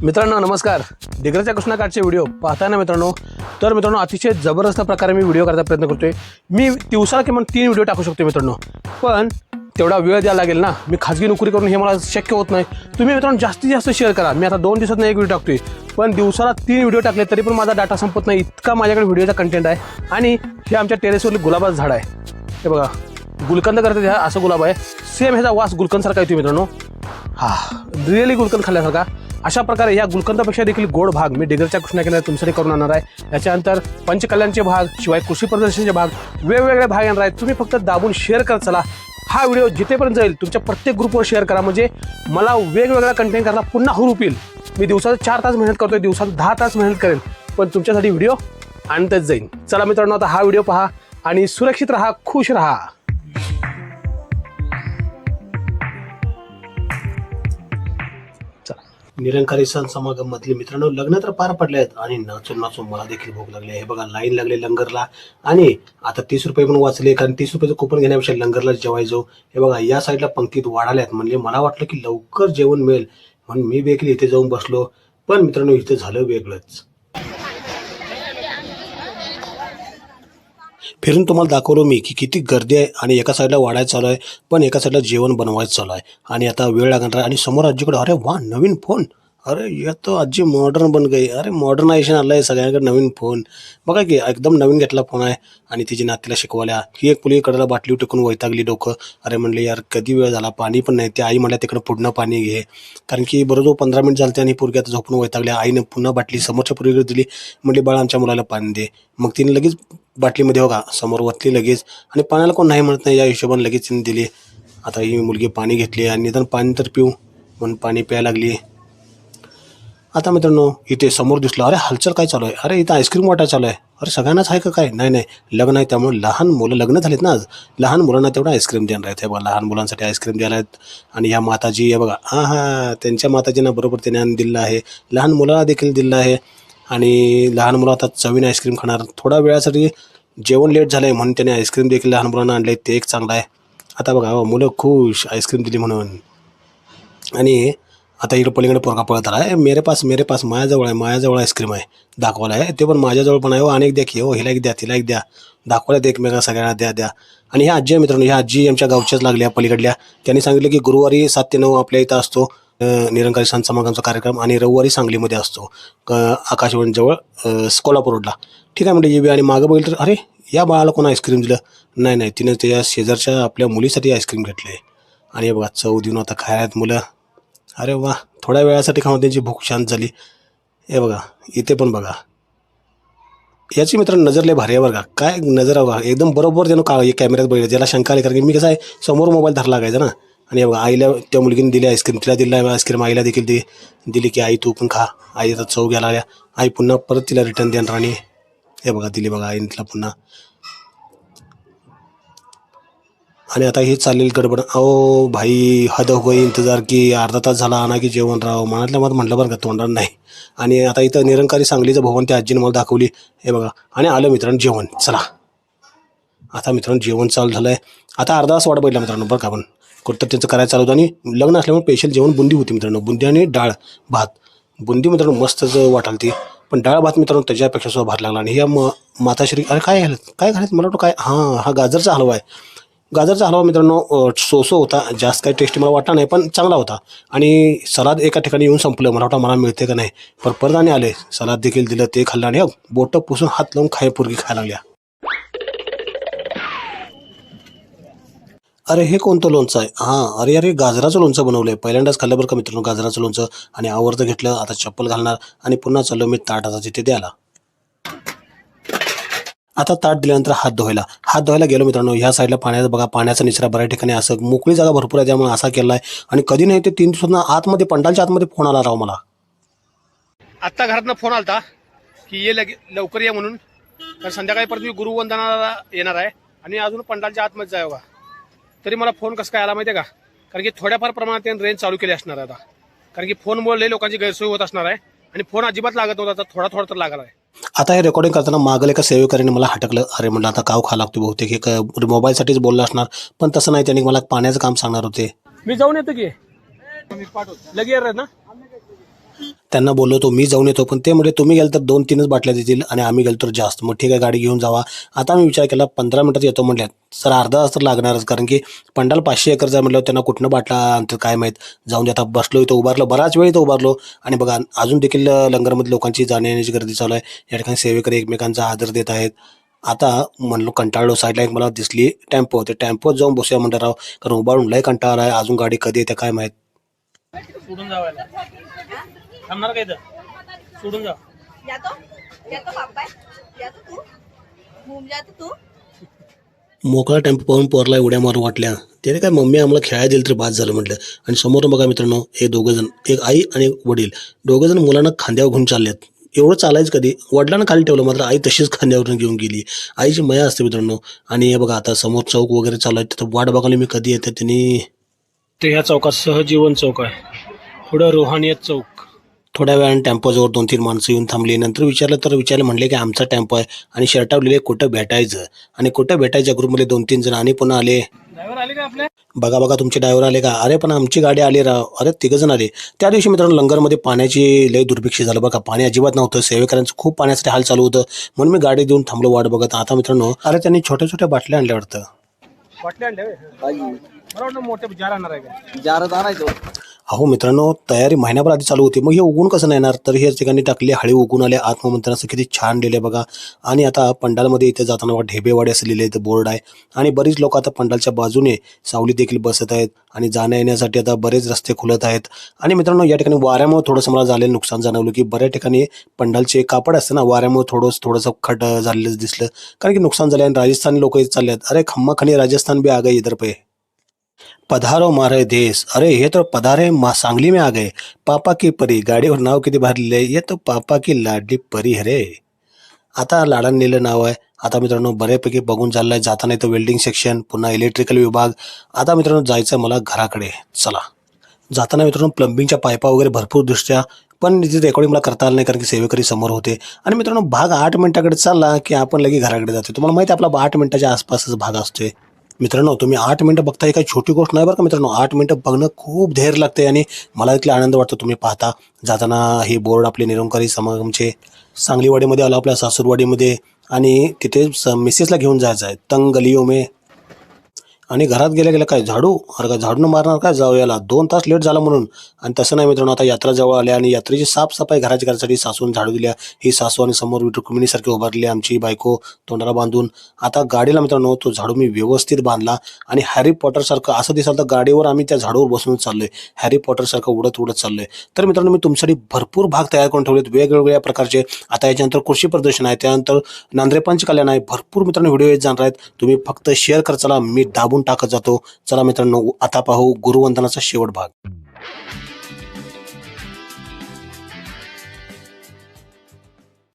मित्रांनो नमस्कार. दिग्रजच्या कृष्णाकाठचे व्हिडिओ पाहताय ना मित्रांनो. तर मित्रांनो अतिशय जबरदस्त प्रकारे मी व्हिडिओ करण्याचा प्रयत्न करतोय. मी दिवसाला किमान 3 व्हिडिओ टाकू शकतो मित्रांनो, पण तेवढा वेळ द्यायला लागेल ना. मी खाजगी नोकरी करून हे मला शक्य होत नाही. तुम्ही मित्रांनो जास्तीत जास्त शेअर करा. मी आता 2 दिवसात एक व्हिडिओ टाकतोय, पण दिवसाला 3 व्हिडिओ टाकले तरी पण माझा डाटा संपत नाही, इतका माझ्याकडे व्हिडिओचा कंटेंट आहे. आणि हे आमच्या टेरेसवरली गुलाबाचं झाड आहे. हे बघा गुलकंद करते ह्या, असं गुलाब आहे. सेम ह्याचा वास गुलकंदसारखा येतो मित्रांनो. रिअली गुलकंद खाल्ल्यासारखा. अशा प्रकारे या गुलकंदापेक्षा देखील गोड भाग मी डिग्रजच्या कृष्णाकिनारे तुमच्यासाठी करून आणणार आहे. याच्यानंतर पंचकल्याणचे भाग, शिवाय कृषी प्रदर्शनाचे भाग, वेगवेगळे भाग येणार आहेत. तुम्ही फक्त दाबून शेअर करत चला. हा व्हिडिओ जिथेपर्यंत जाईल तुमच्या प्रत्येक ग्रुपवर शेअर करा, म्हणजे मला वेगवेगळा कंटेंट करायला पुन्हा हुरूप येईल. मी दिवसात 4 तास मेहनत करतोय, दिवसात 10 तास मेहनत करेन, पण तुमच्यासाठी व्हिडिओ आणतच जाईन. चला मित्रांनो, आता हा व्हिडिओ पहा आणि सुरक्षित राहा, खुश राहा. निरंकारी सण समागम मधले मित्रांनो लग्न तर पार पडले आहेत आणि नाचून नाचून मला देखील भूक लागली आहे. हे बघा लाईन लागले लंगरला आणि आता 30 रुपये पण वाचले, कारण 30 रुपयाचं कुपन घेण्यापेक्षा लंगरला जेवायचो. हे बघा या साईडला पंक्तीत वाढाल्यात, म्हणजे मला वाटलं की लवकर जेवण मिळेल म्हणून मी देखील इथे जाऊन बसलो, पण मित्रांनो इथे झालं वेगळंच. फिरून तुम्हाला दाखवलो मी की किती गर्दी आहे आणि एका साईडला वाढायचं चालू आहे, पण एका साईडला जेवण बनवायचं चालू आहे. आणि आता वेळ लागणार आहे आणि समोर आजीकडे अरे वा नवीन फोन. अरे ये तो आजी मॉडर्न बन गई. अरे मॉडर्नायझेशन आलं आहे सगळ्यांकडे. नवीन फोन बघा की एकदम नवीन घेतला फोन आहे. आणि तिची नातीला शिकवाल्या. ही एक मुली कडेला बाटली टेकून वैतागली डोकं. अरे म्हणले यार कधी वेळ झाला, पाणी पण नाही. ते आई म्हणल्या तिकडं पुढनं पाणी घे, कारण की बरोबर 15 मिनिट झालते आणि पोरगी आता झोपून वैतागल्या. आईनं पुन्हा बाटली समोरच्या पोरीकडे दिली, म्हणली बाळा आमच्या मुलाला पाणी दे. मग तिने लगेच बाटलीमध्ये बघा समोर वतली लगेच, आणि पाण्याला कोण नाही म्हणत नाही या हिशोबाने लगेच तिने दिली. आता ही मुलगी पाणी घेतली आणि निदान पाणी तर पिऊ म्हणून पाणी प्यायला लागली. आता मित्रांनो इथे समोर दिसलं, अरे हालचाल काय चालू आहे. अरे इथं आईस्क्रीम वाटा चालू आहे. अरे सगळ्यांनाच आहे का काय. नाही लग्न आहे त्यामुळे लहान मुलं, लग्न झालेत ना आज, लहान मुलांना तेवढं आईस्क्रीम देणार आहेत. हे बघा लहान मुलांसाठी आईस्क्रीम द्यायला आहेत. आणि ह्या माताजी हे बघा त्यांच्या माताजींना बरोबर त्याने दिलं आहे, लहान मुलाला देखील दिलं आहे. आणि लहान मुलं आता चवीने आईस्क्रीम खाणार. थोडा वेळासाठी जेवण लेट झालं आहे म्हणून त्याने आईस्क्रीम देखील लहान मुलांना आणले, ते एक चांगलं आहे. आता बघा मुलं खुश आईस्क्रीम दिली म्हणून. आणि आता इकडं पलीकडे पोरगा पळत आला आहे, मेरे पास माझ्याजवळ आईस्क्रीम आहे दाखवायला आहे. ते पण माझ्याजवळ पण आहे. अनेक द्या की हो, हिला एक द्या तिला एक द्या, दाखवायला एकमेकांना सगळ्यांना द्या. आणि ह्या आजी आहे मित्रांनो, ह्या आजी आमच्या गावच्याच लागल्या पलीकडल्या. त्यांनी सांगितलं की गुरुवारी 7 ते 9 आपल्या इथं असतो निरंकारी सण समागमचा कार्यक्रम, आणि रविवारी सांगलीमध्ये असतो आकाशवाणीजवळ कोल्हापूर रोडला. ठीक आहे म्हणजे आणि मागं बघितलं तर अरे या बाळाला कोण आईस्क्रीम दिलं. नाही तिनं त्या शेजारच्या आपल्या मुलीसाठी आईस्क्रीम घेतले. आणि हे बघा चव देऊन आता खायला मुलं. अरे वा थोड्या वेळासाठी खाऊन त्यांची भूक शांत झाली. हे बघा इथे पण बघा, याची मित्रांनो नजर लय भारी आहे बरं का. काय नजर आहे बघा, एकदम बरोबर त्यानं कॅमेऱ्यात बघितलं. ज्याला शंका आली, कारण की मी कसं आहे समोर मोबाईल धरला लागायचा ना. आणि बघा आईला त्या मुलगीने दिली आईस्क्रीम, तिला दिला आईस्क्रीम, आईला देखील दिली की आई तू पण खा. आई आता चव घ्यायला आल्या. आई पुन्हा परत तिला रिटर्न देणार. आणि हे बघा दिली बघा आईने तिला पुन्हा. आणि आता हे चालेल गडबड. अहो भाई हद हो गई इंतजार की, अर्धा तास झाला आणा की जेवण राव. मनातल्या मत म्हटलं बरं का, तोंडात नाही. आणि आता इथं निरंकारी सांगलीचं भवन त्या आजीने मला दाखवली. हे बघा आणि आलं मित्रांनो जेवण. चला आता मित्रांनो जेवण चालू झालं आहे. आता अर्धा तास वाट बघितला मित्रांनो बरं का. आपण कुठं त्यांचं करायला चालू होतं. आणि लग्न असल्यामुळे स्पेशल जेवण बुंदी होती मित्रांनो. बुंदी आणि डाळ भात. बुंदी मित्रांनो मस्तच वाटाल ती, पण डाळ भात मित्रांनो त्याच्यापेक्षा सुद्धा भात लागला. आणि ह्या माताश्री अरे काय घालत मला वाटतं काय, हा गाजरचा हलवा आहे. गाजरचा हलवा मित्रांनो सोसो होता, जास्त काही टेस्टी मला वाटला नाही, पण चांगला होता. आणि सलाद एका ठिकाणी येऊन संपलं. मला वाटतं मला मिळते का नाही, पण परत आणि आले सलाद देखील दिलं, ते खाल्लं. आणि बोटं पुसून हात लावून पोरगी खायला लागल्या. अरे हे कोणतं लोणचं आहे. अरे गाजराचं लोणचं बनवलं आहे. पहिल्यांदाच खाल्लं बरं का मित्रांनो गाजराचं लोणचं. आणि आवडतं घेतलं. आता चप्पल घालणार आणि पुन्हा चाललो मी ताटाचा तिथे द्यायला. आता ताट दिल्यानंतर हात धुवायला गेलो मित्रांनो. ह्या साईडला पाण्याचा बघा, पाण्याचा निचरा बऱ्याच ठिकाणी असं मोकळी जागा भरपूर आहे, त्यामुळे असा केला आहे. आणि कधी नाही ते 3 दिवसांना आतमध्ये पंडालच्या आतमध्ये फोन आला राव मला. आत्ता घरातनं फोन आलता की ये लवकर ये म्हणून, तर संध्याकाळी परत मी गुरुवंदनाला येणार आहे आणि अजून पंडालच्या आतमध्ये जाय बघा. तरी मला फोन कसं काय आला माहिती आहे का, कारण की थोड्याफार प्रमाणात त्यांनी रेंज चालू केली असणार आहे आता, कारण की फोनमुळे लोकांची गैरसोय होत असणार आहे. आणि फोन अजिबात लागत नव्हता, आता थोडा तर लागला आहे. आता हे रेकॉर्डिंग करताना मागं एका सेवेकरीने मला हटकलं. अरे म्हणलं आता काव खा लागतो बहुतेक, हे मोबाईलसाठीच बोलला असणार, पण तसं नाही. त्यांनी मला पाण्याचं काम सांगणार होते. मी जाऊन येतो की लगे ना. त्यांना बोललो होतो मी जाऊन येतो, पण ते म्हटले तुम्ही गेल तर 2-3च बाटल्या देतील आणि आम्ही गेलो तर जास्त. मग ठीक आहे गाडी घेऊन जावा. आता मी विचार केला 15 मिनिटात येतो म्हटल्यात. सर अर्धा तास तर लागणारच, कारण की पंडाल 500 एकरचा आहे म्हटल्यावर त्यांना कुठनं बाटला आणतात काय माहीत. जाऊन दे आता बसलो इथं उभारलो, बराच वेळ इथं उभारलो आणि बघा अजून देखील लंगरमध्ये लोकांची जाण्या-येण्याची गर्दी चालू आहे. या ठिकाणी सेवेकरी एकमेकांचा आदर देत आहेत. आता म्हणलो कंटाळलो, साईडला एक मला दिसली टेम्पो, ते टेम्पोत जाऊन बसूया म्हणलं राव, कारण उभारून लय कंटाळा आलाय. अजून गाडी कधी येते काय माहीत. सोडून जावायला थांबणार काय तर सोडून जा या तो पापा या तो तू घूम जा तो तू मोकळा टेम्पो पाहून पोरला उड्या मारून वाटल्या. त्याने काय मम्मी आम्हाला खेळायला दिलं तरी बाद झालं म्हटलं. आणि समोर बघा मित्रांनो हे दोघं जण, एक आई आणि एक वडील, दोघं जण मुलांना खांद्यावर घेऊन चाललेत. एवढं चालायचं कधी, वडिलांना खाली ठेवलं मात्र आई तशीच खांद्यावरून घेऊन गेली. आईची मया असते मित्रांनो. आणि हे बघा आता समोर चौक वगैरे चालू आहे, तिथं वाट बघायला मी कधी येते त्यांनी. तर ह्या चौकात सहजीवन चौक आहे, पुढं रोहानियत चौक. थोड्या वेळाने टेम्पोजवळ 2-3 माणसं येऊन थांबली. नंतर विचारले म्हणले की आमचा टेम्पो आहे आणि शर्टावर लिहिले कुठं भेटायचं. आणि कुठं भेटायच्या ग्रुपमध्ये 2-3 जण आणि पुन्हा आले. ड्रायव्हर आले का आपले? बघा बघा तुमचे ड्रायव्हर आले का? अरे पण आमची गाडी आली राव. अरे 3 जण आले. त्या दिवशी मित्रांनो लंगरमध्ये पाण्याची लय दुर्भिक्ष झालं बघा. पाणी अजिबात नव्हतं. सेवेकऱ्यांचं खूप पाण्यासाठी हाल चालू होतं, म्हणून मी गाडी देऊन थांबलो वाट बघत. आता मित्रांनो अरे त्यांनी छोट्या छोट्या बाटल्या आणल्या वाटतं. वाटले आणले मला वाटलं मोठे जार आणणार आहे का? जारच आणायचो. अहो मित्रांनो तयारी महिन्याभर आधी चालू होती, मग हे उगून कसं नाही येणार. तर हे ठिकाणी टाकले, हळी उगून आले. आत्ममंत्रणाचं किती छान लिहिले बघा. आणि आता पंडालमध्ये इथे जाताना ढेबेवाडी असं लिहिले इथं बोर्ड आहे. आणि बरीच लोक आता पंडालच्या बाजूने सावली देखील बसत आहेत आणि जाण्या येण्यासाठी आता बरेच रस्ते खुलत आहेत. आणि मित्रांनो या ठिकाणी वाऱ्यामुळे थोडंसं मला झालेलं नुकसान जाणवलं, की बऱ्याच ठिकाणी पंडालचे कापड असतं ना, वाऱ्यामुळे थोडंसं खट झालेलं दिसलं, कारण की नुकसान झालं. आणि राजस्थानी लोक इथे चालले आहेत. अरे खम्मा खनी राजस्थान भी आ गए इधर पे. पधारो मारे देश. अरे हे तर पधारे सांगली में आ गए. पापा की परी. गाडीवर नाव किती भरलेलं आहे, ये तो पापा की लाडली परी है रे. आता लाडांनीलं नाव आहे. आता मित्रांनो बऱ्यापैकी बघून चाललंय. जाताना इथं वेल्डिंग सेक्शन, पुन्हा इलेक्ट्रिकल विभाग. आता मित्रांनो जायचं मला घराकडे. चला जाताना मित्रांनो प्लंबिंगच्या पायपा वगैरे भरपूर दृष्ट्या, पण तिथे रेकॉर्डिंग मला करता आलं नाही कारण की सेवेकरी समोर होते. आणि मित्रांनो भाग 8 मिनिटाकडे चालला की आपण लगेच घराकडे जातो. तुम्हाला माहिती आहे आपला 8 मिनिटाच्या आसपासच भाग असतोय. मित्रांनो तुम्ही 8 मिनिटं बघता, ही काही छोटी गोष्ट नाही बरं का मित्रांनो. 8 मिनिटं बघणं खूप धैर्य लागते आणि मला इथला आनंद वाटतो. तुम्ही पाहता जाताना हे बोर्ड आपले निरंकारी समागमचे. सांगलीवाडीमध्ये आलो, आपल्या सासूरवाडीमध्ये, आणि तिथे मिसेसला घेऊन जायचं आहे तंग गलियों में. आणि घरात गेल्या गेल्या काय झाडू, अरे काय झाडून मारणार काय जाऊ याला, 2 तास लेट झाला म्हणून. आणि तसं नाही मित्रांनो, आता यात्रा जवळ आल्या आणि यात्रेची साफसफाई घराच्या घरासाठी सासून झाडू दिल्या. ही सासू आणि समोर रुक्मिणीसारखी उभारली आमची बायको तोंडाला बांधून. आता गाडीला मित्रांनो तो झाडू मी व्यवस्थित बांधला आणि हॅरी पॉटरसारखं असं दिसाल तर गाडीवर आम्ही त्या झाडूवर बसून चाललोय, हॅरी पॉटरसारखं उडत उडत चाललोय. तर मित्रांनो मी तुमच्यासाठी भरपूर भाग तयार करून ठेवलेत वेगवेगळ्या प्रकारचे. आता याच्यानंतर कृषी प्रदर्शन आहे, त्यानंतर नांद्रे पंचकल्याण आहे, भरपूर मित्रांनो व्हिडिओ येत जाणार आहेत. तुम्ही फक्त शेअर कर, चला मी दाबून टाकत जातो. चला मित्रांनो आता पाहू गुरुवंदनाचा शेवट भाग.